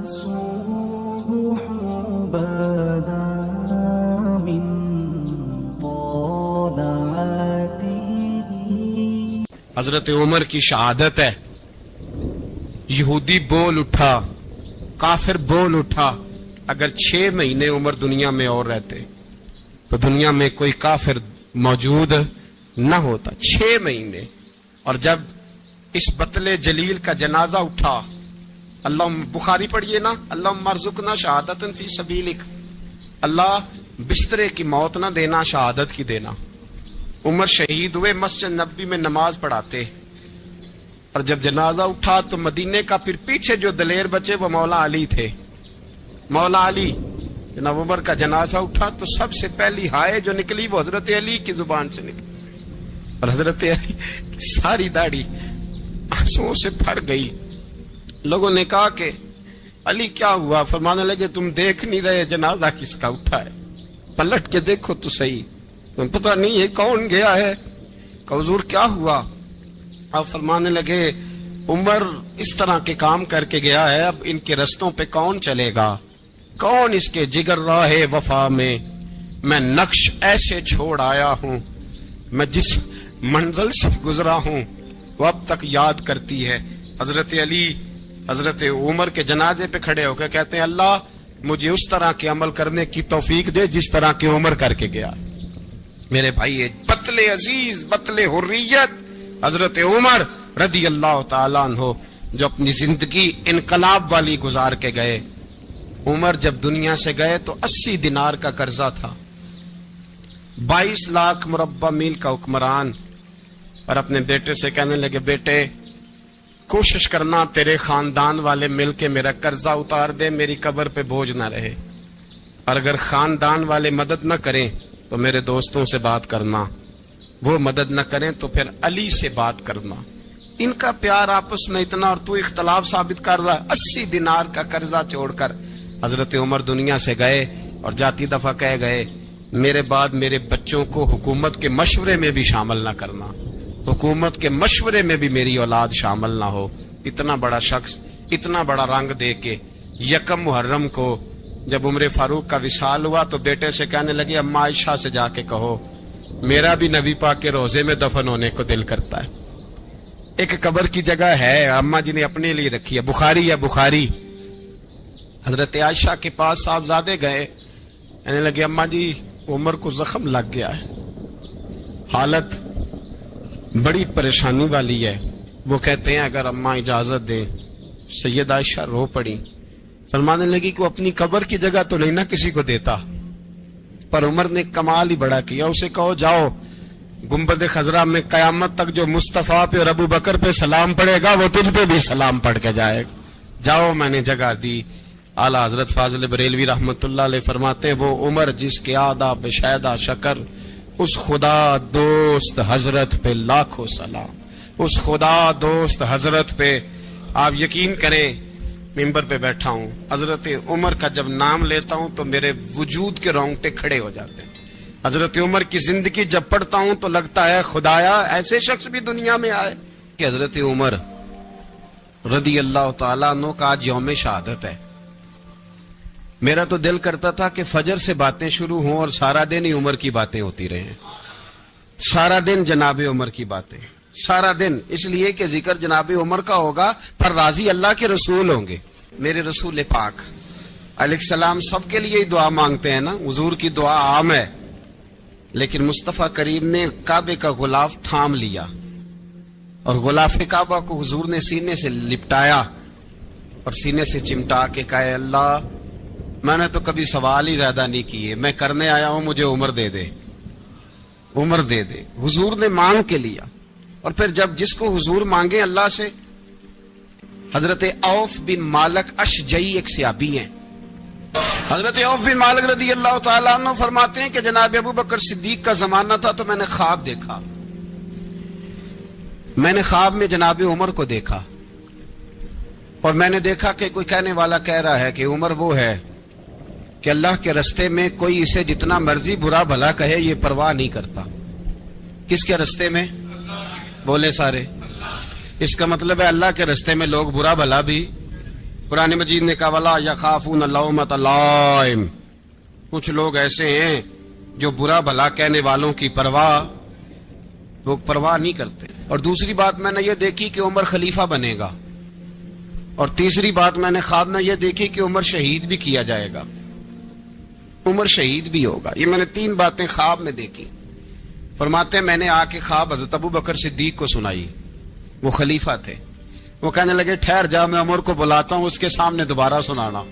الصبح بدا من طلعته. حضرت عمر کی شہادت ہے. یہودی بول اٹھا, کافر بول اٹھا, اگر 6 مہینے عمر دنیا میں اور رہتے تو دنیا میں کوئی کافر موجود نہ ہوتا. 6 مہینے. اور جب اس بطل جلیل کا جنازہ اٹھا, اللہ بخاری پڑھیے نا, اللہم ارزقنا شہادۃ فی سبیلک, اللہ بسترے کی موت نہ دینا, شہادت کی دینا. عمر شہید ہوئے, مسجد نبوی میں نماز پڑھاتے, اور جب جنازہ اٹھا تو مدینے کا پھر پیچھے جو دلیر بچے وہ مولا علی تھے. مولا علی, جناب عمر کا جنازہ اٹھا تو سب سے پہلی ہائے جو نکلی وہ حضرت علی کی زبان سے نکلی, اور حضرت علی کی ساری داڑھی آنسوؤں سے بھر گئی. لوگوں نے کہا کہ علی کیا ہوا؟ فرمانے لگے تم دیکھ نہیں رہے جنازہ کس کا اٹھا ہے, پلٹ کے دیکھو تو صحیح, تمہیں پتہ نہیں ہے کون گیا ہے؟ کہ حضور کیا ہوا؟ آپ فرمانے لگے عمر اس طرح کے کام کر کے گیا ہے, اب ان کے رستوں پہ کون چلے گا؟ کون اس کے جگر راہ وفا میں؟ میں نقش ایسے چھوڑ آیا ہوں, میں جس منزل سے گزرا ہوں وہ اب تک یاد کرتی ہے. حضرت علی حضرت عمر کے جنازے پہ کھڑے ہو کے کہتے ہیں اللہ مجھے اس طرح کے عمل کرنے کی توفیق دے جس طرح کے عمر کر کے گیا. میرے بھائی, بطل عزیز, بطل حریت حضرت عمر رضی اللہ تعالیٰ عنہ, جو اپنی زندگی انقلاب والی گزار کے گئے. عمر جب دنیا سے گئے تو 80 دینار کا قرضہ تھا, 22 لاکھ مربع میل کا حکمران, اور اپنے بیٹے سے کہنے لگے بیٹے کوشش کرنا تیرے خاندان والے مل کے میرا قرضہ اتار دے, میری قبر پہ بوجھ نہ رہے, اور اگر خاندان والے مدد نہ کریں تو میرے دوستوں سے بات کرنا, وہ مدد نہ کریں تو پھر علی سے بات کرنا. ان کا پیار آپس میں اتنا, اور تو اختلاف ثابت کر رہا ہے. 80 دینار کا قرضہ چھوڑ کر حضرت عمر دنیا سے گئے, اور جاتی دفعہ کہہ گئے میرے بعد میرے بچوں کو حکومت کے مشورے میں بھی شامل نہ کرنا, حکومت کے مشورے میں بھی میری اولاد شامل نہ ہو. اتنا بڑا شخص اتنا بڑا رنگ دے کے 1 محرم کو جب عمر فاروق کا وصال ہوا تو بیٹے سے کہنے لگے اماں عائشہ سے جا کے کہو میرا بھی نبی پاک کے روزے میں دفن ہونے کو دل کرتا ہے. ایک قبر کی جگہ ہے اماں جی نے اپنے لیے رکھی ہے, بخاری ہے بخاری. حضرت عائشہ کے پاس صاحبزادے گئے, کہنے لگے اماں جی عمر کو زخم لگ گیا ہے, حالت بڑی پریشانی والی ہے. وہ کہتے ہیں اگر اماں اجازت دیں. سید عائشہ رو پڑی, فرمانے لگی کہ اپنی قبر کی جگہ تو نہیں نہ کسی کو دیتا, پر عمر نے کمال ہی بڑا کیا. اسے کہو جاؤ گنبد خضرا میں قیامت تک جو مصطفیٰ پہ اور ابو بکر پہ سلام پڑے گا وہ تجھ پہ بھی سلام پڑھ کے جائے گا, جاؤ میں نے جگہ دی. اعلیٰ حضرت فاضل بریلوی رحمت اللہ علیہ فرماتے ہیں وہ عمر جس کے آداب شیدہ شکر, اس خدا دوست حضرت پہ لاکھوں سلام, اس خدا دوست حضرت پہ. آپ یقین کریں ممبر پہ بیٹھا ہوں, حضرت عمر کا جب نام لیتا ہوں تو میرے وجود کے رونگٹے کھڑے ہو جاتے ہیں. حضرت عمر کی زندگی جب پڑھتا ہوں تو لگتا ہے خدایا ایسے شخص بھی دنیا میں آئے. کہ حضرت عمر رضی اللہ تعالیٰ عنہ کا آج یوم شہادت ہے. میرا تو دل کرتا تھا کہ فجر سے باتیں شروع ہوں اور سارا دن ہی عمر کی باتیں ہوتی رہیں, سارا دن جناب عمر کی باتیں, سارا دن. اس لیے کہ ذکر جناب عمر کا ہوگا پر راضی اللہ کے رسول ہوں گے. میرے رسول پاک علیہ السلام سب کے لیے ہی دعا مانگتے ہیں نا, حضور کی دعا عام ہے, لیکن مصطفیٰ کریم نے کعبے کا غلاف تھام لیا اور غلاف کعبہ کو حضور نے سینے سے لپٹایا اور سینے سے چمٹا کے کہا اللہ میں نے تو کبھی سوال ہی زیادہ نہیں کیے, میں کرنے آیا ہوں مجھے عمر دے دے, عمر دے دے. حضور نے مانگ کے لیا. اور پھر جب جس کو حضور مانگے اللہ سے, حضرت عوف بن مالک اشجعی ایک صحابی ہیں, حضرت عوف بن مالک رضی اللہ تعالیٰ عنہ فرماتے ہیں کہ جناب ابو بکر صدیق کا زمانہ تھا تو میں نے خواب دیکھا, میں نے خواب میں جناب عمر کو دیکھا, اور میں نے دیکھا کہ کوئی کہنے والا کہہ رہا ہے کہ عمر وہ ہے کہ اللہ کے رستے میں کوئی اسے جتنا مرضی برا بھلا کہے یہ پرواہ نہیں کرتا. کس کے رستے میں؟ بولے سارے. اس کا مطلب ہے اللہ کے رستے میں لوگ برا بھلا بھی قرآن مجید نے کہا وَلَا يَخَافُونَ لَوْمَةَ لَائِمٍ، کچھ لوگ ایسے ہیں جو برا بھلا کہنے والوں کی وہ پرواہ نہیں کرتے۔ اور دوسری بات میں نے یہ دیکھی کہ عمر خلیفہ بنے گا، اور تیسری بات میں نے خواب میں یہ دیکھی کہ عمر شہید بھی کیا جائے گا، عمر شہید بھی ہوگا۔ یہ میں نے 3 باتیں خواب میں دیکھی۔ فرماتے ہیں میں نے آ کے خواب حضرت ابو بکر صدیق کو سنائی، وہ خلیفہ تھے۔ وہ کہنے لگے ٹھہر جا، میں عمر کو بلاتا ہوں، اس کے سامنے دوبارہ سنانا،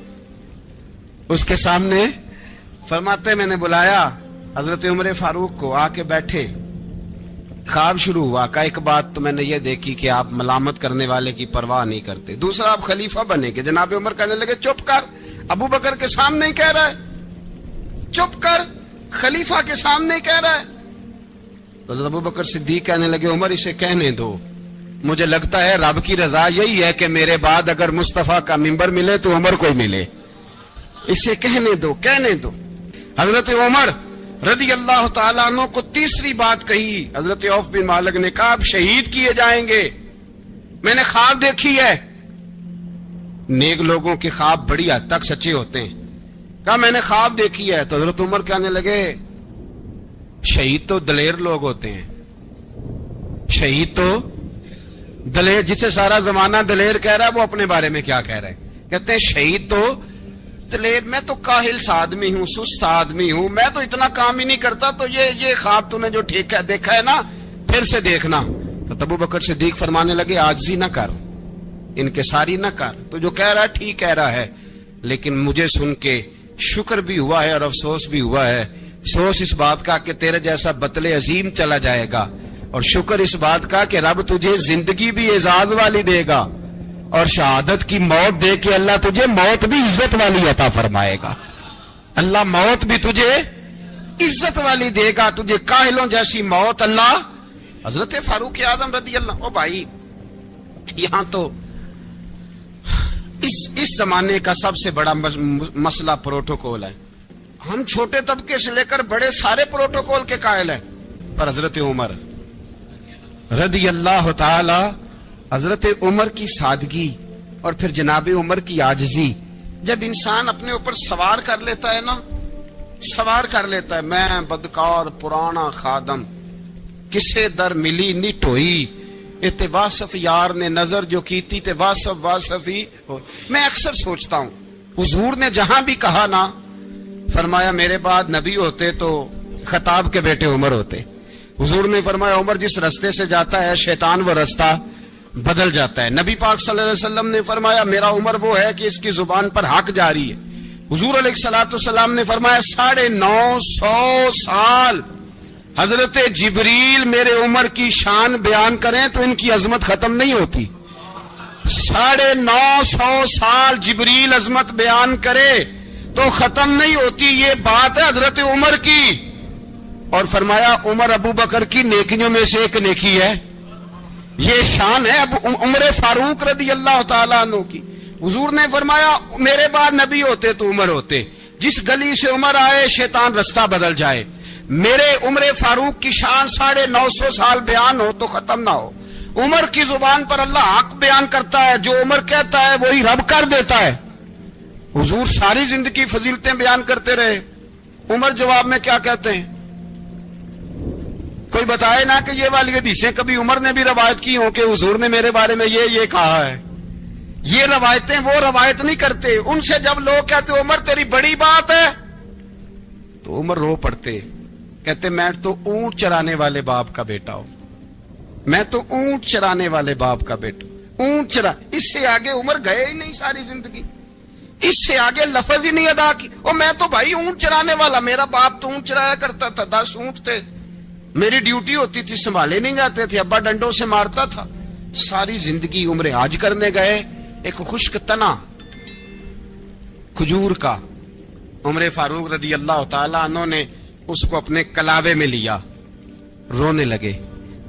اس کے سامنے۔ فرماتے ہیں میں نے بلایا حضرت عمر فاروق کو، آ کے بیٹھے، خواب شروع ہوا۔ کہ ایک بات تو میں نے یہ دیکھی کہ آپ ملامت کرنے والے کی پرواہ نہیں کرتے، دوسرا آپ خلیفہ بنے گے۔ جناب عمر کہنے لگے چپ کر، ابو بکر کے سامنے ہی کہہ رہا ہے، چپ کر، خلیفہ کے سامنے ہی کہہ رہا ہے۔ تو حضرت ابو بکر صدیق کہنے لگے عمر اسے کہنے دو، مجھے لگتا ہے رب کی رضا یہی ہے کہ میرے بعد اگر مصطفیٰ کا منبر ملے تو عمر کو ملے، اسے کہنے دو، کہنے دو۔ حضرت عمر رضی اللہ تعالیٰ عنہ کو تیسری بات کہی۔ حضرت عوف بن مالک نے کہا آپ شہید کیے جائیں گے، میں نے خواب دیکھی ہے۔ نیک لوگوں کے خواب بڑی حد تک سچے ہوتے ہیں۔ کہا میں نے خواب دیکھی ہے۔ تو حضرت عمر کہنے لگے شہید تو دلیر لوگ ہوتے ہیں، شہید تو دلیر، جسے سارا زمانہ دلیر کہہ رہا ہے وہ اپنے بارے میں کیا کہہ رہا ہے؟ کہتے ہیں شہید تو دلیر، میں تو کاہل سا آدمی ہوں، سست آدمی ہوں، میں تو اتنا کام ہی نہیں کرتا، تو یہ خواب تو نے جو ٹھیک ہے دیکھا ہے نا، پھر سے دیکھنا۔ تو ابو بکر صدیق فرمانے لگے عاجزی نہ کر، انکساری نہ کر، تو جو کہہ رہا ہے ٹھیک کہہ رہا ہے، لیکن مجھے سن کے شکر بھی ہوا ہے اور افسوس بھی ہوا ہے۔ افسوس اس بات کا کہ تیرے جیسا بطل عظیم چلا جائے گا، اور شکر اس بات کا کہ رب تجھے زندگی بھی اعزاز والی دے گا، اور شہادت کی موت دے کے اللہ تجھے موت بھی عزت والی عطا فرمائے گا۔ اللہ موت بھی تجھے عزت والی دے گا، تجھے کاہلوں جیسی موت اللہ۔ حضرت فاروق اعظم رضی اللہ، او بھائی یہاں تو اس زمانے کا سب سے بڑا مسئلہ پروٹوکول ہے۔ ہم چھوٹے طبقے سے لے کر بڑے سارے پروٹوکول کے قائل ہیں، پر حضرت عمر رضی اللہ تعالی، حضرت عمر کی سادگی اور پھر جناب عمر کی عاجزی، جب انسان اپنے اوپر سوار کر لیتا ہے نا، سوار کر لیتا ہے، میں بدکار پرانا خادم، کسے در ملی نٹ ہوئی، تے واصف یار نے نظر جو کیتی تے واصف ہی ہو۔ میں اکثر سوچتا ہوں حضور نے جہاں بھی کہا نا، فرمایا میرے بعد نبی ہوتے تو خطاب کے بیٹے عمر ہوتے۔ حضور نے فرمایا عمر جس رستے سے جاتا ہے شیطان وہ رستہ بدل جاتا ہے۔ نبی پاک صلی اللہ علیہ وسلم نے فرمایا میرا عمر وہ ہے کہ اس کی زبان پر حق جاری ہے۔ حضور علیہ الصلوۃ والسلام نے فرمایا 950 سال حضرت جبریل میرے عمر کی شان بیان کریں تو ان کی عظمت ختم نہیں ہوتی۔ 950 سال جبریل عظمت بیان کرے تو ختم نہیں ہوتی۔ یہ بات ہے حضرت عمر کی، اور فرمایا عمر ابو بکر کی نیکیوں میں سے ایک نیکی ہے، یہ شان ہے اب عمر فاروق رضی اللہ تعالیٰ عنہ کی۔ حضور نے فرمایا میرے بعد نبی ہوتے تو عمر ہوتے، جس گلی سے عمر آئے شیطان رستہ بدل جائے۔ میرے عمر فاروق کی شان 950 سال بیان ہو تو ختم نہ ہو۔ عمر کی زبان پر اللہ حق بیان کرتا ہے، جو عمر کہتا ہے وہی رب کر دیتا ہے۔ حضور ساری زندگی فضیلتیں بیان کرتے رہے، عمر جواب میں کیا کہتے ہیں؟ کوئی بتائے نا کہ یہ والی حدیثیں کبھی عمر نے بھی روایت کی ہوں کہ حضور نے میرے بارے میں یہ کہا ہے۔ یہ روایتیں وہ روایت نہیں کرتے، ان سے جب لوگ کہتے عمر تیری بڑی بات ہے تو عمر رو پڑتے، کہتے میں تو اونٹ چرانے والے باپ کا بیٹا ہوں، میں تو اونٹ چرانے والے باپ کا بیٹا، اونٹ چرا۔ اس سے آگے عمر گئے ہی نہیں ساری زندگی، اس سے آگے لفظ ہی نہیں ادا کی۔ اور میں تو بھائی اونٹ چرانے والا، میرا باپ تو اونٹ چرایا کرتا تھا، 10 اونٹ تھے، میری ڈیوٹی ہوتی تھی، سنبھالے نہیں جاتے تھے، ابا ڈنڈوں سے مارتا تھا۔ ساری زندگی عمر حج کرنے گئے، ایک خشک تنا کھجور کا عمر فاروق رضی اللہ تعالیٰ عنہ نے اس کو اپنے کلاوے میں لیا، رونے لگے۔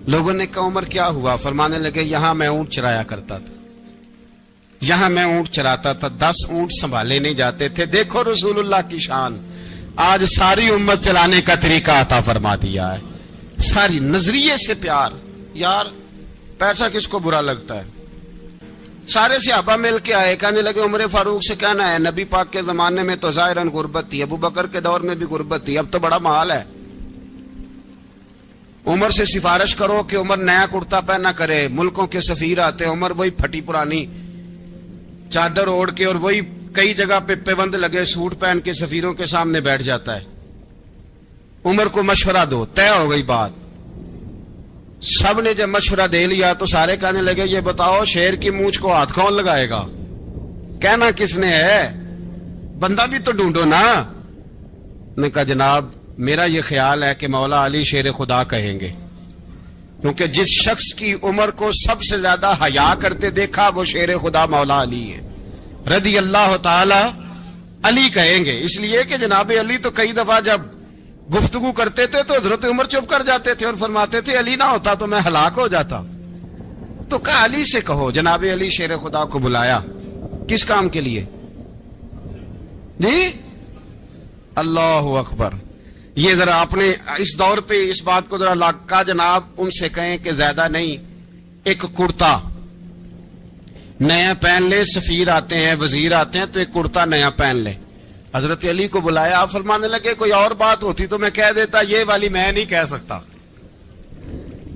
لوگوں نے کہا عمر کیا ہوا؟ فرمانے لگے یہاں میں اونٹ چرایا کرتا تھا، یہاں میں اونٹ چراتا تھا، 10 اونٹ سنبھالے نہیں جاتے تھے۔ دیکھو رسول اللہ کی شان، آج ساری امت چلانے کا طریقہ عطا فرما دیا ہے، ساری نظریے سے پیار۔ یار پیسہ کس کو برا لگتا ہے؟ سارے صحابہ مل کے آئے، کہنے لگے عمر فاروق سے کہنا ہے نبی پاک کے زمانے میں تو ظاہراً غربت تھی، ابو بکر کے دور میں بھی غربت تھی، اب تو بڑا محال ہے، عمر سے سفارش کرو کہ عمر نیا کرتا پہنا کرے۔ ملکوں کے سفیر آتے، عمر وہی پھٹی پرانی چادر اوڑھ کے اور وہی کئی جگہ پہ پیوند لگے سوٹ پہن کے سفیروں کے سامنے بیٹھ جاتا ہے۔ عمر کو مشورہ دو، طے ہو گئی بات۔ سب نے جب مشورہ دے لیا تو سارے کہنے لگے یہ بتاؤ شیر کی مونچھ کو ہاتھ کون لگائے گا؟ کہنا کس نے ہے؟ بندہ بھی تو ڈھونڈو نا۔ نے کہا جناب میرا یہ خیال ہے کہ مولا علی شیر خدا کہیں گے، کیونکہ جس شخص کی عمر کو سب سے زیادہ حیا کرتے دیکھا وہ شیر خدا مولا علی ہے رضی اللہ تعالی علی کہیں گے، اس لیے کہ جناب علی تو کئی دفعہ جب گفتگو کرتے تھے تو حضرت عمر چپ کر جاتے تھے اور فرماتے تھے علی نہ ہوتا تو میں ہلاک ہو جاتا۔ تو کہا علی سے کہو۔ جناب علی شیر خدا کو بلایا، کس کام کے لیے؟ جی اللہ اکبر۔ یہ ذرا اپنے اس دور پہ اس بات کو ذرا لاکا جناب ان سے کہیں کہ زیادہ نہیں، ایک کرتا نیا پہن لے، سفیر آتے ہیں وزیر آتے ہیں تو ایک کرتا نیا پہن لے۔ حضرت علی کو بلایا، آپ فرمانے لگے کوئی اور بات ہوتی تو میں کہہ دیتا، یہ والی میں نہیں کہہ سکتا،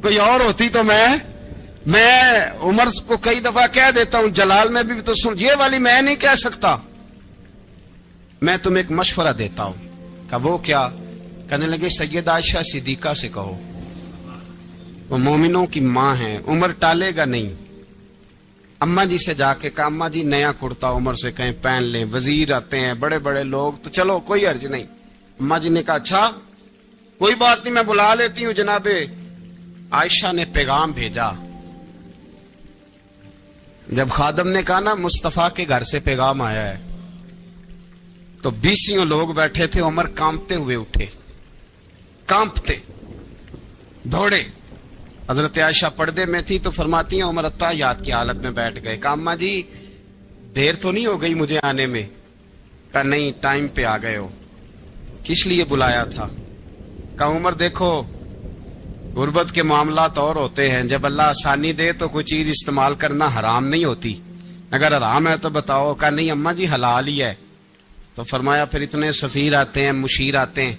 کوئی اور ہوتی تو میں عمر کو کئی دفعہ کہہ دیتا ہوں، جلال میں بھی تو سن، یہ والی میں نہیں کہہ سکتا، میں تمہیں ایک مشورہ دیتا ہوں۔ کہا وہ کیا؟ کہنے لگے سیدہ عائشہ صدیقہ سے کہو، وہ مومنوں کی ماں ہیں، عمر ٹالے گا نہیں۔ اماں جی سے جا کے کہا اماں جی نیا کرتا عمر سے کہیں پہن لیں، وزیر آتے ہیں بڑے بڑے لوگ تو چلو کوئی حرج نہیں۔ اماں جی نے کہا اچھا کوئی بات نہیں میں بلا لیتی ہوں۔ جناب عائشہ نے پیغام بھیجا، جب خادم نے کہا نا مصطفیٰ کے گھر سے پیغام آیا ہے تو 20 لوگ بیٹھے تھے، عمر کانپتے ہوئے اٹھے، کانپتے دوڑے۔ حضرت عائشہ پردے میں تھی تو فرماتی ہیں عمر اتحیات کی حالت میں بیٹھ گئے۔ کہا اماں جی دیر تو نہیں ہو گئی مجھے آنے میں؟ کہا نہیں ٹائم پہ آ گئے ہو۔ کس لیے بلایا تھا؟ کہا عمر دیکھو غربت کے معاملات اور ہوتے ہیں، جب اللہ آسانی دے تو کوئی چیز استعمال کرنا حرام نہیں ہوتی، اگر حرام ہے تو بتاؤ۔ کہا نہیں اماں جی حلال ہی ہے۔ تو فرمایا پھر اتنے سفیر آتے ہیں مشیر آتے ہیں،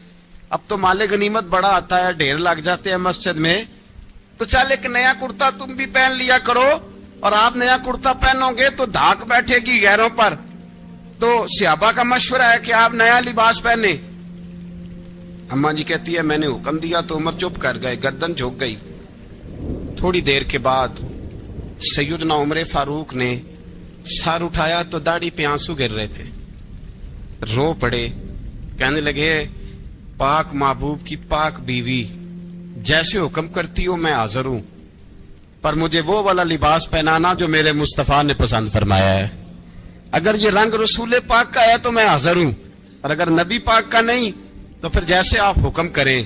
اب تو مال غنیمت بڑا آتا ہے، ڈھیر لگ جاتے ہیں مسجد میں، تو چل ایک نیا کرتا تم بھی پہن لیا کرو، اور آپ نیا کرتا پہنو گے تو دھاک بیٹھے گی غیروں پر۔ تو صحابہ کا مشورہ ہے کہ آپ نیا لباس پہنے۔ اماں جی کہتی ہے میں نے حکم دیا تو عمر چپ کر گئے، گردن جھک گئی۔ تھوڑی دیر کے بعد سیدنا عمر فاروق نے سر اٹھایا تو داڑھی پہ آنسو گر رہے تھے، رو پڑے، کہنے لگے پاک محبوب کی پاک بیوی جیسے حکم کرتی ہو میں حاضر ہوں، پر مجھے وہ والا لباس پہنانا جو میرے مصطفیٰ نے پسند فرمایا ہے، اگر یہ رنگ رسول پاک کا ہے تو میں حاضر ہوں، اور اگر نبی پاک کا نہیں تو پھر جیسے آپ حکم کریں۔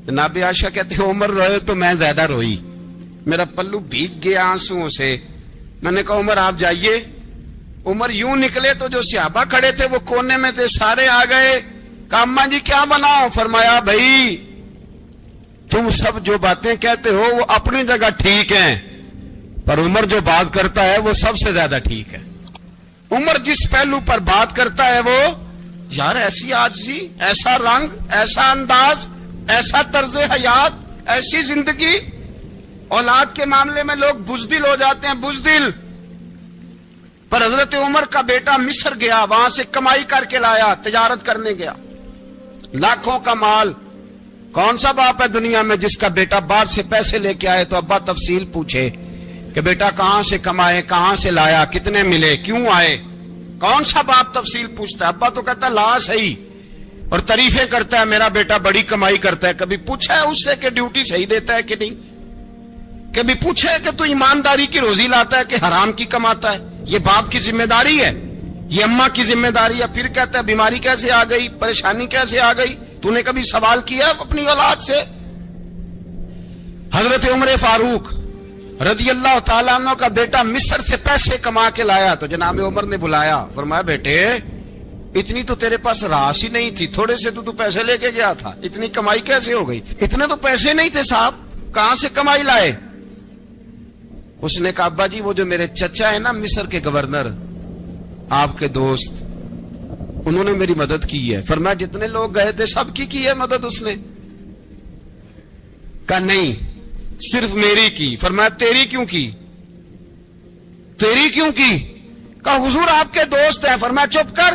جناب عائشہ کہتے ہیں عمر روئے تو میں زیادہ روئی، میرا پلو بھیگ گیا آنسوؤں سے۔ میں نے کہا عمر آپ جائیے۔ عمر یوں نکلے تو جو صحابہ کھڑے تھے وہ کونے میں تھے، سارے آ گئے۔ کہا اماں جی کیا بناؤ؟ فرمایا بھائی تم سب جو باتیں کہتے ہو وہ اپنی جگہ ٹھیک ہیں، پر عمر جو بات کرتا ہے وہ سب سے زیادہ ٹھیک ہے۔ عمر جس پہلو پر بات کرتا ہے وہ یار ایسی عاجزی، ایسا رنگ، ایسا انداز، ایسا طرز حیات، ایسی زندگی، اولاد کے معاملے میں لوگ بزدل ہو جاتے ہیں، بزدل۔ پر حضرت عمر کا بیٹا مصر گیا، وہاں سے کمائی کر کے لایا، تجارت کرنے گیا، لاکھوں کا مال۔ کون سا باپ ہے دنیا میں جس کا بیٹا باپ سے پیسے لے کے آئے تو ابا تفصیل پوچھے کہ بیٹا کہاں سے کمائے، کہاں سے لایا، کتنے ملے، کیوں آئے؟ کون سا باپ تفصیل پوچھتا ہے؟ ابا تو کہتا ہے لا صحیح، اور تعریفیں کرتا ہے میرا بیٹا بڑی کمائی کرتا ہے۔ کبھی پوچھا ہے اس سے کہ ڈیوٹی صحیح دیتا ہے کہ نہیں؟ کبھی پوچھا ہے کہ تو ایمانداری کی روزی لاتا ہے کہ حرام کی کماتا ہے؟ یہ باپ کی ذمہ داری ہے، یہ اماں کی ذمہ داری ہے۔ پھر کہتا ہے بیماری کیسے آ گئی، پریشانی کیسے آ گئی؟ تو نے کبھی سوال کیا اپنی اولاد سے؟ حضرت عمر فاروق رضی اللہ تعالیٰ عنہ کا بیٹا مصر سے پیسے کما کے لایا تو جناب عمر نے بلایا، فرمایا بیٹے اتنی تو تیرے پاس راس ہی نہیں تھی، تھوڑے سے تو پیسے لے کے گیا تھا، اتنی کمائی کیسے ہو گئی؟ اتنے تو پیسے نہیں تھے صاحب، کہاں سے کمائی لائے؟ اس نے کہا ابا جی وہ جو میرے چچا ہے نا مصر کے گورنر آپ کے دوست انہوں نے میری مدد کی ہے. فرمایا جتنے لوگ گئے تھے سب کی ہے مدد اس نے؟ کہا نہیں صرف میری کی. فرمایا تیری کیوں کی؟ تیری کیوں کی؟ کہا حضور آپ کے دوست ہیں. فرمایا چپ کر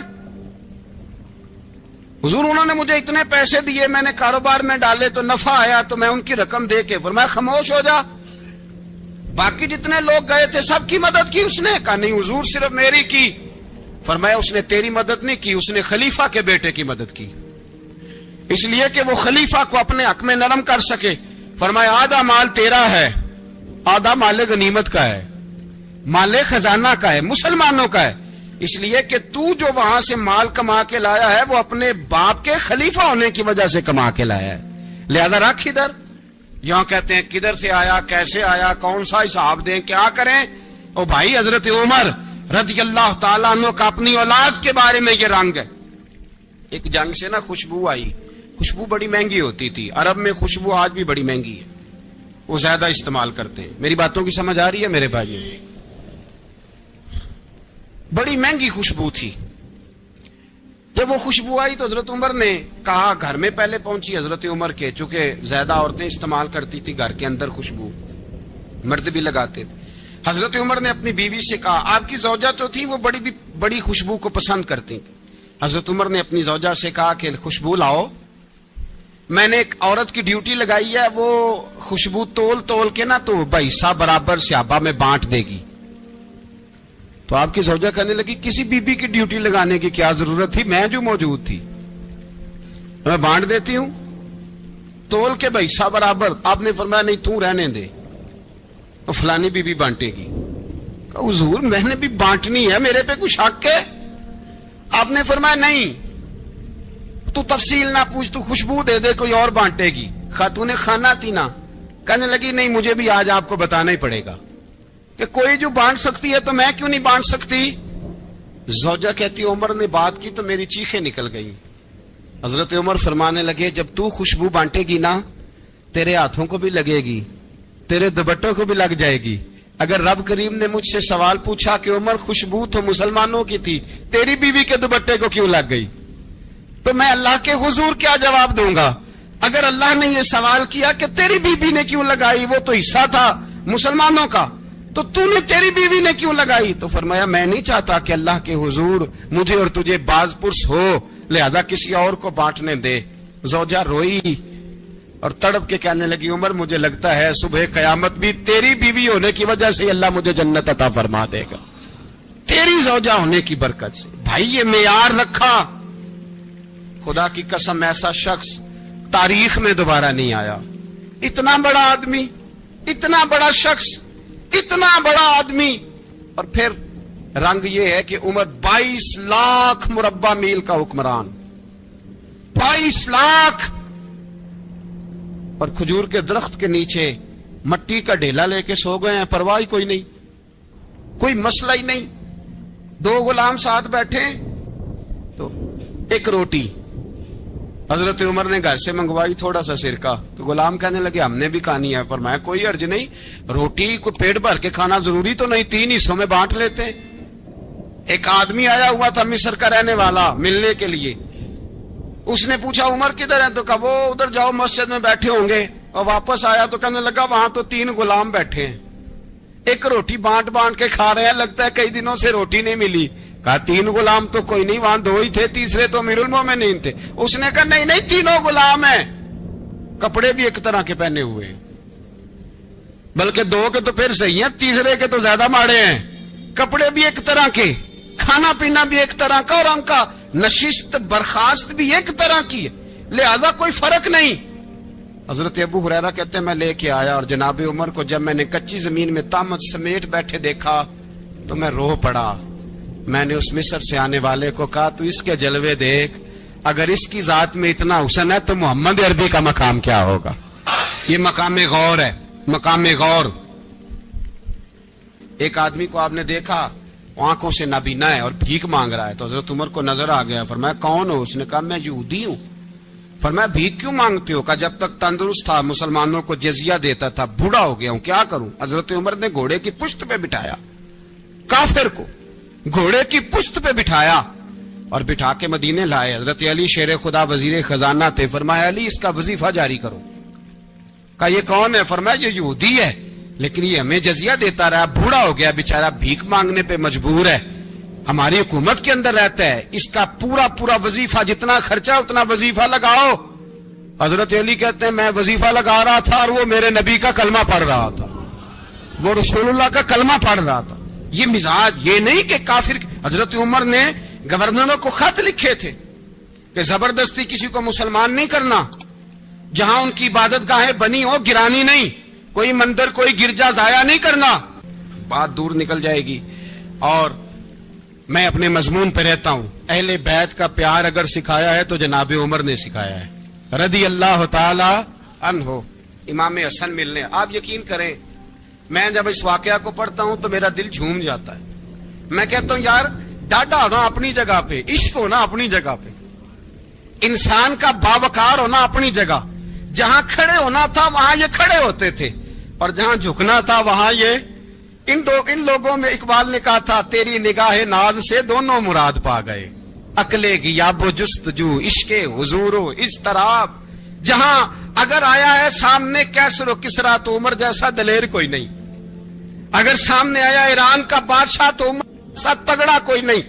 حضور انہوں نے مجھے اتنے پیسے دیے میں نے کاروبار میں ڈالے تو نفع آیا تو میں ان کی رقم دے کے. فرمایا خاموش ہو جا باقی جتنے لوگ گئے تھے سب کی مدد کی اس نے؟ کہا نہیں حضور صرف میری کی. فرمایا اس نے تیری مدد نہیں کی اس نے خلیفہ کے بیٹے کی مدد کی اس لیے کہ وہ خلیفہ کو اپنے حق میں نرم کر سکے. فرمایا آدھا مال تیرا ہے آدھا مال غنیمت کا ہے مال خزانہ کا ہے مسلمانوں کا ہے اس لیے کہ تو جو وہاں سے مال کما کے لایا ہے وہ اپنے باپ کے خلیفہ ہونے کی وجہ سے کما کے لایا ہے لہذا رکھ ادھر. یہاں کہتے ہیں کدھر سے آیا کیسے آیا کون سا حساب دیں کیا کریں. او بھائی حضرت عمر رضی اللہ تعالیٰ عنہ کا اپنی اولاد کے بارے میں یہ رنگ ہے. ایک جنگ سے نا خوشبو آئی. خوشبو بڑی مہنگی ہوتی تھی عرب میں خوشبو آج بھی بڑی مہنگی ہے وہ زیادہ استعمال کرتے ہیں. میری باتوں کی سمجھ آ رہی ہے میرے بھائیوں؟ بڑی مہنگی خوشبو تھی. جب وہ خوشبو آئی تو حضرت عمر نے کہا گھر میں پہلے پہنچی حضرت عمر کے چونکہ زیادہ عورتیں استعمال کرتی تھی گھر کے اندر خوشبو مرد بھی لگاتے تھے. حضرت عمر نے اپنی بیوی سے کہا آپ کی زوجہ تو تھی وہ بڑی خوشبو کو پسند کرتی تھی. حضرت عمر نے اپنی زوجہ سے کہا کہ خوشبو لاؤ میں نے ایک عورت کی ڈیوٹی لگائی ہے وہ خوشبو تول کے نا تو حصہ برابر صحابہ میں بانٹ دے گی. تو آپ کی زوجہ کہنے لگی کسی بی بی کی ڈیوٹی لگانے کی کیا ضرورت تھی میں جو موجود تھی میں بانٹ دیتی ہوں تول کے حصہ برابر. آپ نے فرمایا نہیں تو رہنے دے فلانی بی بی بانٹے گی. حضور میں نے بھی بانٹنی ہے میرے پہ کچھ حق ہے؟ آپ نے فرمایا نہیں تو تفصیل نہ پوچھ تو خوشبو دے دے کوئی اور بانٹے گی. خاتون خانہ تھی نا کہنے لگی نہیں مجھے بھی آج آپ کو بتانا ہی پڑے گا کہ کوئی جو بانٹ سکتی ہے تو میں کیوں نہیں بانٹ سکتی. زوجہ کہتی عمر نے بات کی تو میری چیخیں نکل گئی. حضرت عمر فرمانے لگے جب تو خوشبو بانٹے گی نا تیرے ہاتھوں کو بھی لگے گی تیرے دوپٹوں کو بھی لگ جائے گی. اگر رب کریم نے مجھ سے سوال پوچھا کہ عمر خوشبو تو مسلمانوں کی تھی تیری بیوی کے دوپٹے کو کیوں لگ گئی تو میں اللہ کے حضور کیا جواب دوں گا. اگر اللہ نے یہ سوال کیا کہ تیری بیوی نے کیوں لگائی وہ تو حصہ تھا مسلمانوں کا تو نے تیری بیوی نے کیوں لگائی. تو فرمایا میں نہیں چاہتا کہ اللہ کے حضور مجھے اور تجھے باز پرس ہو لہذا کسی اور کو بانٹنے دے. زوجہ روئی اور تڑپ کے کہنے لگی عمر مجھے لگتا ہے صبح قیامت بھی تیری بیوی ہونے کی وجہ سے اللہ مجھے جنت عطا فرما دے گا تیری زوجہ ہونے کی برکت سے. بھائی یہ معیار رکھا خدا کی قسم ایسا شخص تاریخ میں دوبارہ نہیں آیا. اتنا بڑا آدمی اتنا بڑا شخص اتنا بڑا آدمی اور پھر رنگ یہ ہے کہ عمر 22 لاکھ مربع میل کا حکمران 22 لاکھ اور کھجور کے درخت کے نیچے مٹی کا ڈھیلا لے کے سو گئے ہیں پرواہ کوئی نہیں کوئی مسئلہ ہی نہیں. 2 غلام ساتھ بیٹھے تو ایک روٹی حضرت عمر نے گھر سے منگوائی تھوڑا سا سرکہ تو غلام کہنے لگے ہم نے بھی کھانی ہے. فرمایا کوئی حرج نہیں روٹی کو پیٹ بھر کے کھانا ضروری تو نہیں 3 حصوں میں بانٹ لیتے. ایک آدمی آیا ہوا تھا مصر کا رہنے والا ملنے کے لیے اس نے پوچھا عمر کدھر ہیں تو کہا وہ ادھر جاؤ مسجد میں بیٹھے ہوں گے اور واپس آیا تو کہنے لگا وہاں تو 3 غلام بیٹھے ہیں ایک روٹی بانٹ کے کھا رہے ہیں لگتا ہے کئی دنوں سے روٹی نہیں ملی. کہا 3 غلام تو کوئی نہیں وہاں 2 ہی تھے تیسرے تو امیر المومنین تھے. اس نے کہا نہیں 3 غلام ہیں کپڑے بھی ایک طرح کے پہنے ہوئے ہیں بلکہ 2 کے تو پھر صحیح ہیں تیسرے کے تو زیادہ ماڑے ہیں. کپڑے بھی ایک طرح کے کھانا پینا بھی ایک طرح کا اور ان کا نشست برخاست بھی ایک طرح کی ہے لہذا کوئی فرق نہیں. حضرت ابو ہریرہ کہتے ہیں میں لے کے آیا اور جناب عمر کو جب میں نے کچی زمین میں تامت سمیٹ بیٹھے دیکھا تو میں رو پڑا. میں نے اس مصر سے آنے والے کو کہا تو اس کے جلوے دیکھ اگر اس کی ذات میں اتنا حسن ہے تو محمد عربی کا مقام کیا ہوگا. یہ مقام غور ہے مقام غور. ایک آدمی کو آپ نے دیکھا آنکھوں سے نابینا ہے اور بھیک مانگ رہا ہے تو حضرت عمر کو نظر آ گیا. فرمایا کون ہو؟ اس نے کہا میں یہودی ہوں. فرمایا بھیک کیوں مانگتے ہو؟ کہا جب تک تندرست تھا مسلمانوں کو جزیہ دیتا تھا، بوڑھا ہو گیا ہوں کیا کروں؟ حضرت عمر نے گھوڑے کی پشت پہ بٹھایا، کافر کو گھوڑے کی پشت پہ بٹھایا اور بٹھا کے مدینے لائے۔ حضرت علی شیر خدا وزیر خزانہ تھے، فرمایا علی اس کا وظیفہ جاری کرو۔ کہا یہ کون ہے؟ فرمایا یہ یہودی ہے لیکن یہ ہمیں جزیہ دیتا رہا، بوڑھا ہو گیا بیچارہ، بھیک مانگنے پہ مجبور ہے، ہماری حکومت کے اندر رہتا ہے، اس کا پورا وظیفہ جتنا خرچہ اتنا وظیفہ لگاؤ۔ حضرت علی کہتے ہیں میں وظیفہ لگا رہا تھا اور وہ میرے نبی کا کلمہ پڑھ رہا تھا، وہ رسول اللہ کا کلمہ پڑھ رہا تھا۔ یہ مزاج، یہ نہیں کہ کافر۔ حضرت عمر نے گورنروں کو خط لکھے تھے کہ زبردستی کسی کو مسلمان نہیں کرنا، جہاں ان کی عبادت گاہیں بنی ہو گرانی نہیں، کوئی مندر کوئی گرجا ضائع نہیں کرنا۔ بات دور نکل جائے گی اور میں اپنے مضمون پہ رہتا ہوں۔ اہل بیت کا پیار اگر سکھایا ہے تو جناب عمر نے سکھایا ہے رضی اللہ تعالی عنہ۔ امام حسن ملنے، آپ یقین کریں میں جب اس واقعہ کو پڑھتا ہوں تو میرا دل جھوم جاتا ہے۔ میں کہتا ہوں یار ڈاڈا ہونا اپنی جگہ پہ، عشق ہونا اپنی جگہ پہ، انسان کا باوقار ہونا اپنی جگہ، جہاں کھڑے ہونا تھا وہاں یہ کھڑے ہوتے تھے اور جہاں جھکنا تھا وہاں یہ ان لوگوں میں اقبال نے کہا تھا تیری نگاہ ناز سے دونوں مراد پا گئے، عقل غیاب و جستجو، عشق حضور و اضطراب۔ جہاں اگر آیا ہے سامنے کیسر و کسرا تو عمر جیسا دلیر کوئی نہیں، اگر سامنے آیا ایران کا بادشاہ تو عمر جیسا تگڑا کوئی نہیں،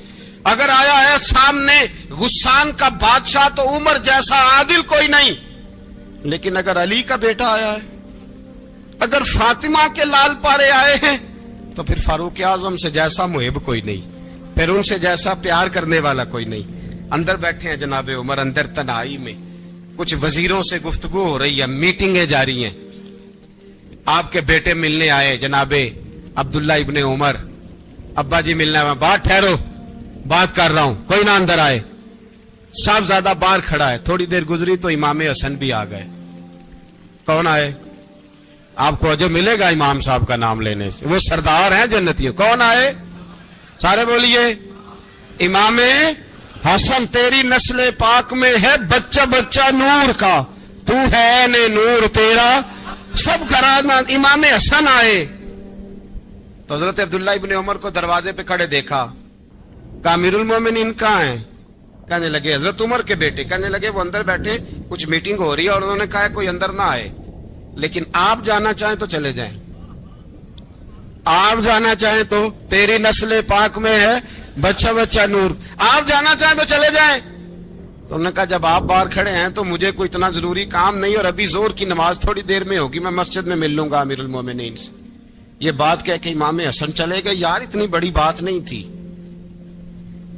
اگر آیا ہے سامنے غسان کا بادشاہ تو عمر جیسا عادل کوئی نہیں۔ لیکن اگر علی کا بیٹا آیا ہے، اگر فاطمہ کے لال پارے آئے ہیں تو پھر فاروق اعظم سے جیسا محب کوئی نہیں، پھر ان سے جیسا پیار کرنے والا کوئی نہیں۔ اندر بیٹھے ہیں جناب عمر، اندر تنہائی میں کچھ وزیروں سے گفتگو ہو رہی ہے، میٹنگیں جاری ہیں۔ آپ کے بیٹے ملنے آئے جناب عبداللہ ابن عمر، ابا جی ملنا ہے، بات ٹھہرو بات کر رہا ہوں، کوئی نہ اندر آئے۔ صاحبزادہ باہر کھڑا ہے، تھوڑی دیر گزری تو امام حسن بھی آ گئے۔ کون آئے؟ آپ کو جو ملے گا امام صاحب کا نام لینے سے، وہ سردار ہیں جنتیوں۔ کون آئے؟ سارے بولیے امام حسن، تیری نسل پاک میں ہے بچہ بچہ نور کا، تو ہے نے نور تیرا سب گھرانہ۔ امام حسن آئے تو حضرت عبداللہ ابن عمر کو دروازے پہ کھڑے دیکھا، کہا امیر المومنین کہاں ہیں؟ کہنے لگے حضرت عمر کے بیٹے۔ کہنے لگے وہ اندر بیٹھے، کچھ میٹنگ ہو رہی ہے اور انہوں نے کہا کوئی اندر نہ آئے، لیکن آپ جانا چاہیں تو چلے جائیں، آپ جانا چاہیں تو، تیری نسل پاک میں ہے بچہ بچہ نور، آپ جانا چاہیں تو چلے جائیں۔ تو انہوں نے کہا جب آپ باہر کھڑے ہیں تو مجھے کوئی اتنا ضروری کام نہیں، اور ابھی زور کی نماز تھوڑی دیر میں ہوگی، میں مسجد میں مل لوں گا امیر المومنین سے۔ یہ بات کہہ کے امام حسن چلے گئے۔ یار اتنی بڑی بات نہیں تھی،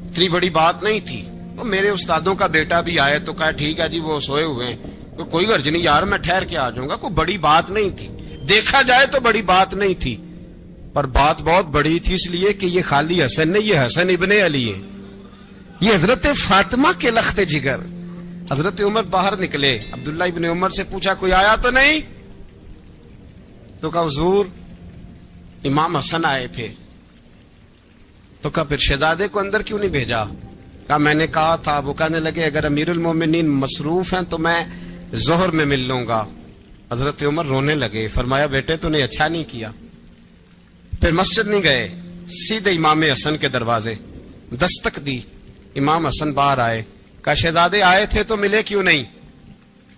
اتنی بڑی بات نہیں تھی۔ وہ میرے استادوں کا بیٹا بھی آئے تو کہا ٹھیک ہے جی وہ سوئے ہوئے ہیں، تو کوئی غرض نہیں یار میں ٹھہر کے آ جاؤں گا، کوئی بڑی بات نہیں تھی، دیکھا جائے تو بڑی بات نہیں تھی، پر بات بہت بڑی تھی اس لیے کہ یہ خالی حسن نہیں، یہ حسن ابن علی ہے، یہ حضرت فاطمہ کے لخت جگر۔ حضرت عمر باہر نکلے، عبداللہ ابن عمر سے پوچھا کوئی آیا تو نہیں؟ تو کہا حضور امام حسن آئے تھے۔ تو کہا پھر شہزادے کو اندر کیوں نہیں بھیجا؟ کہا میں نے کہا تھا۔ وہ کہنے لگے اگر امیر المومنین مصروف ہیں تو میں ظہر میں مل لوں گا۔ حضرت عمر رونے لگے، فرمایا بیٹے تو نے اچھا نہیں کیا۔ پھر مسجد نہیں گئے، سیدھے امام حسن کے دروازے دستک دی، امام حسن باہر آئے، کہا شہزادے آئے تھے تو ملے کیوں نہیں؟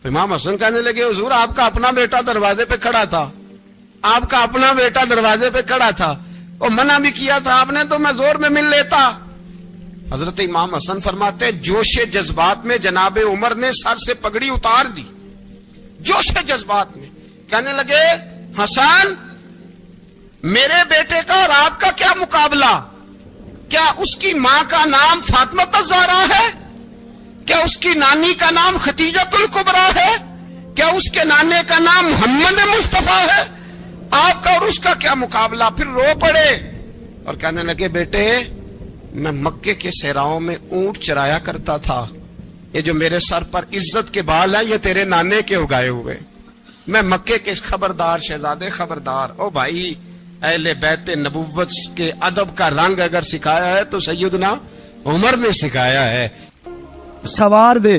تو امام حسن کہنے لگے حضور آپ کا اپنا بیٹا دروازے پہ کھڑا تھا، آپ کا اپنا بیٹا دروازے پہ کھڑا تھا، اور منع بھی کیا تھا آپ نے تو میں زور میں مل لیتا۔ حضرت امام حسن فرماتے جوش جذبات میں جناب عمر نے سر سے پگڑی اتار دی، جوش جذبات میں کہنے لگے حسن میرے بیٹے کا اور آپ کا کیا مقابلہ؟ کیا اس کی ماں کا نام فاطمہ الزہرا ہے؟ کیا اس کی نانی کا نام خدیجۃ الکبریٰ ہے؟ کیا اس کے نانے کا نام محمد مصطفیٰ ہے؟ آپ کا اور اس کا کیا مقابلہ؟ پھر رو پڑے اور کہنے لگے بیٹے میں مکے کے صحراؤں میں اونٹ چرایا کرتا تھا، یہ جو میرے سر پر عزت کے بال ہیں یہ تیرے نانے کے اگائے ہوئے، میں مکے کے خبردار شہزادے خبردار۔ او بھائی اہل بیت نبوت کے ادب کا رنگ اگر سکھایا ہے تو سیدنا عمر نے سکھایا ہے۔ سوار دے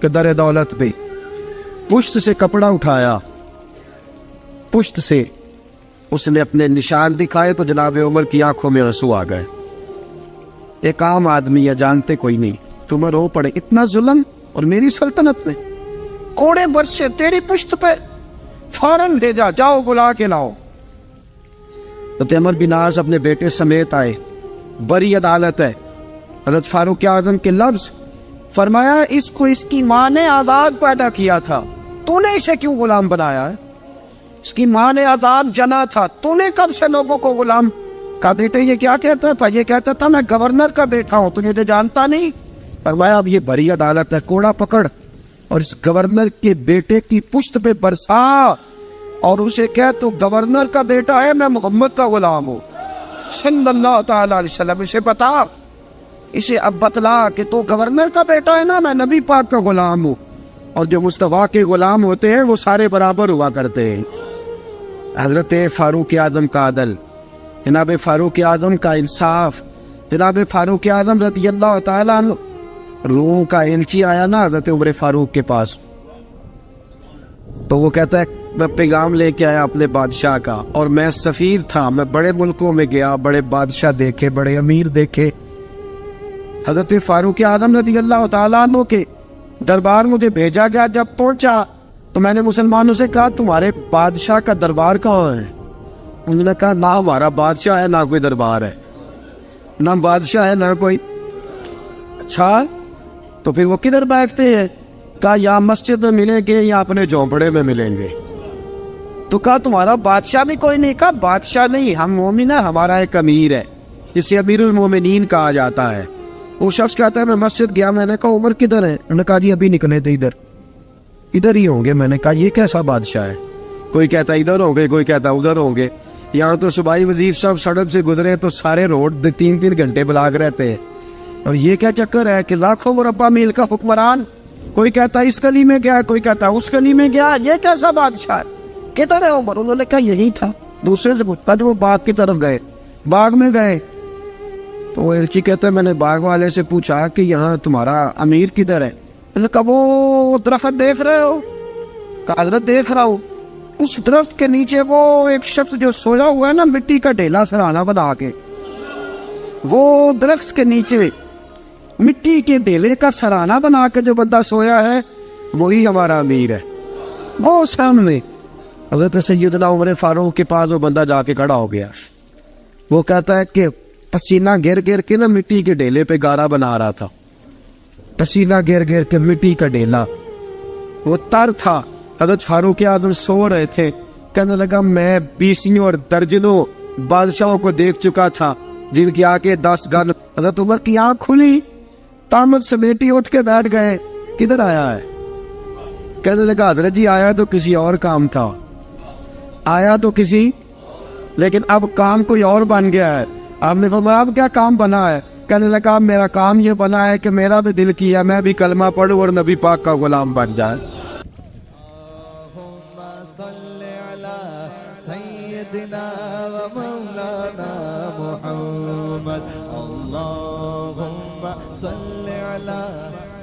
کہ در دولت پہ پشت سے کپڑا اٹھایا، پشت سے اس نے اپنے نشان دکھائے تو جناب عمر کی آنکھوں میں آنسو آ گئے. ایک عام آدمی یا جانتے کوئی نہیں، تم رو پڑے اتنا ظلم اور میری سلطنت میں، کوڑے برسے تیری پشت پہ، فوراً لے جا، جاؤ بلا کے لاؤ. حضرت عمر بن عاص اپنے بیٹے سمیت آئے، بڑی عدالت ہے. حضرت فاروق اعظم کے لفظ، فرمایا اس کو اس کی ماں نے آزاد پیدا کیا تھا، تو نے اسے کیوں غلام بنایا ہے؟ اس کی ماں نے آزاد جنا تھا، تو نے کب سے لوگوں کو غلام؟ کہا بیٹے یہ کیا کہتا تھا؟ یہ کہتا تھا میں گورنر کا بیٹا ہوں، تجھے تو جانتا نہیں. فرمایا اب یہ بڑی عدالت ہے، کوڑا پکڑ اور اس گورنر کے بیٹے کی پشت پہ برسا اور اسے کہہ تو گورنر کا بیٹا ہے، میں محمد کا غلام ہوں صلی اللہ تعالی علیہ وسلم. اسے بتا، اسے اب بتلا کہ تو گورنر کا بیٹا ہے نا، میں نبی پاک کا غلام ہوں، اور جو مصطفیٰ کے غلام ہوتے ہیں وہ سارے برابر ہوا کرتے ہیں. حضرت فاروق اعظم کا عدل، جناب فاروق اعظم کا انصاف، جناب فاروق اعظم رضی اللہ تعالیٰ عنہ. روم کا ایلچی آیا نا حضرت عمر فاروق کے پاس، تو وہ کہتا ہے میں پیغام لے کے آیا اپنے بادشاہ کا، اور میں سفیر تھا، میں بڑے ملکوں میں گیا، بڑے بادشاہ دیکھے، بڑے امیر دیکھے. حضرت فاروق اعظم رضی اللہ تعالیٰ عنہ کے دربار مجھے بھیجا گیا. جب پہنچا تو میں نے مسلمانوں سے کہا تمہارے بادشاہ کا دربار کہاں ہے؟ انہوں نے کہا نہ ہمارا بادشاہ ہے نہ کوئی دربار ہے، نہ بادشاہ ہے نہ کوئی. اچھا تو پھر وہ کدھر بیٹھتے ہیں؟ کہا یا مسجد میں ملیں گے یا اپنے جھونپڑے میں ملیں گے. تو کہا تمہارا بادشاہ بھی کوئی نہیں؟ کہا بادشاہ نہیں، ہم مومن ہیں، ہمارا ایک امیر ہے جسے امیر المومنین کہا جاتا ہے. وہ شخص کہتا ہے میں مسجد گیا، میں نے کہا عمر کدھر ہے؟ انہوں نے کہا جی ابھی نکلے تھے ادھر ہی ہوں گے. میں نے کہا یہ کیسا بادشاہ ہے؟ کوئی کہتا ادھر ہوں گے، کوئی کہتا ادھر ہوں گے. یہاں تو صوبائی وزیر صاحب سڑک سے گزرے تو سارے روڈ 3 گھنٹے بلاک رہتے ہیں، اور یہ کیا چکر ہے کہ لاکھوں مربع میل کا حکمران، کوئی کہتا اس گلی میں گیا، کوئی کہتا اس گلی میں گیا، یہ کیسا بادشاہ ہے؟ کدھر ہے عمر؟ انہوں نے کہا یہی تھا. دوسرے سے پوچھتا جو وہ باغ کی طرف گئے، باغ میں گئے تو وہ ایلچی کہتا ہے میں نے باغ والے سے پوچھا کہ یہاں تمہارا امیر کدھر ہے؟ انہوں نے کہا وہ درخت دیکھ رہے ہو؟ کہا حضرت دیکھ رہا ہوں. اس درخت کے نیچے وہ ایک شخص جو سویا ہوا ہے نا، مٹی کا ڈھیلا سرہانا بنا کے، وہ درخت کے نیچے مٹی کے ڈھیلے کا سرہانا بنا کے جو بندہ سویا ہے وہی ہمارا امیر ہے. وہ سامنے حضرت سیدنا عمر فاروق کے پاس وہ بندہ جا کے کھڑا ہو گیا. وہ کہتا ہے کہ پسینہ گر گر کے نا مٹی کے ڈھیلے پہ گارا بنا رہا تھا، پسینہ گر گر کے مٹی کا ڈھیلا، وہ تر تھا. حضرت فاروق اعظم سو رہے تھے. کہنے لگا میں 20 اور درجنوں بادشاہوں کو دیکھ چکا تھا جن کی آنکھیں 10 گن. حضرت عمر کی آنکھ کھلی، تامت سمیٹی اٹھ کے بیٹھ گئے. کدھر آیا ہے؟ کہنے لگا حضرت جی آیا تو کسی اور کام تھا، آیا تو کسی، لیکن اب کام کوئی اور بن گیا ہے. آپ نے فرمایا اب کیا کام بنا ہے؟ کہنے لگا میرا کام یہ بنا ہے کہ میرا بھی دل کیا میں بھی کلمہ پڑھوں اور نبی پاک کا غلام بن جائے. سيدنا ومولانا محمد اللهم صل على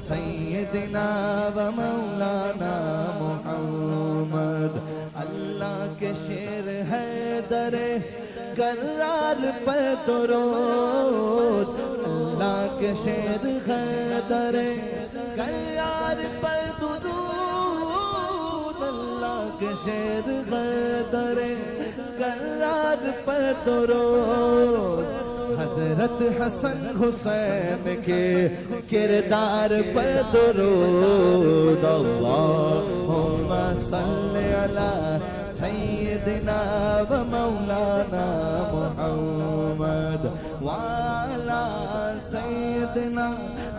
سيدنا ومولانا محمد. اللہ کے شیر ہے در کرار پر درود، اللہ کے شیر ہے در کرار پر درود، اللہ کے شیر ہے در کرار پر درود. حضرت حسن حسین کے کردار پر درود. اللہم صل علی سیدنا و مولانا محمد وعلی سیدنا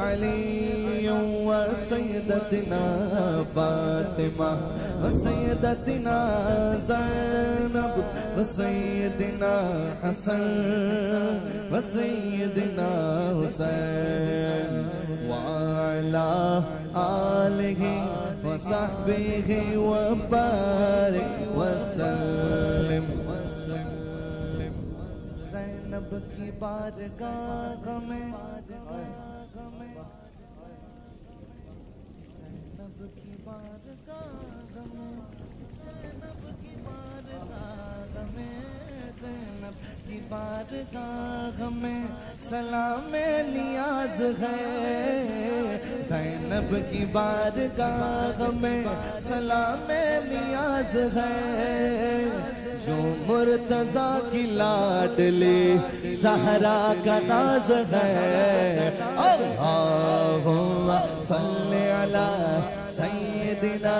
علی و سیدتنا فاطمہ و سیدتنا زینب و سیدنا حسن و سیدنا حسین وعلی آلہ و صحبہ و بارک وسلم. زینب کی بارگاہ میں بارگاہ میں سلام نیاز ہے زینب کی بارگاہ میں سلام نیاز ہے جو مرتضیٰ کی لاڈلی زہرا کا ناز ہے اللہم صلی علی سیدنا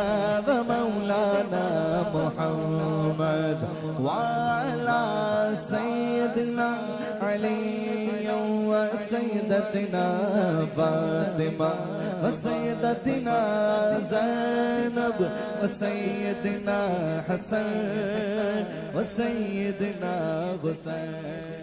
و مولانا محمد وعلی سیدنا علی و سیدتنا فاطمہ و سیدتنا زینب و سیدنا حسن و سیدنا حسین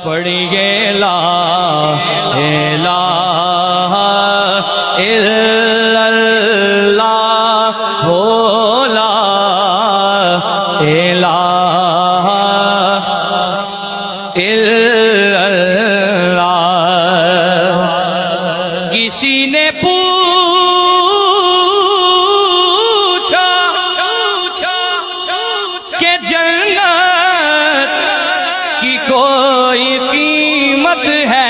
پڑھیے لا الہ الا اللہ ہو لا الہ الا اللہ کسی نے پوچھا کہ جنت کی کوئی قیمت ہے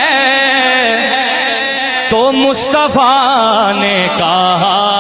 تو مصطفیٰ نے کہا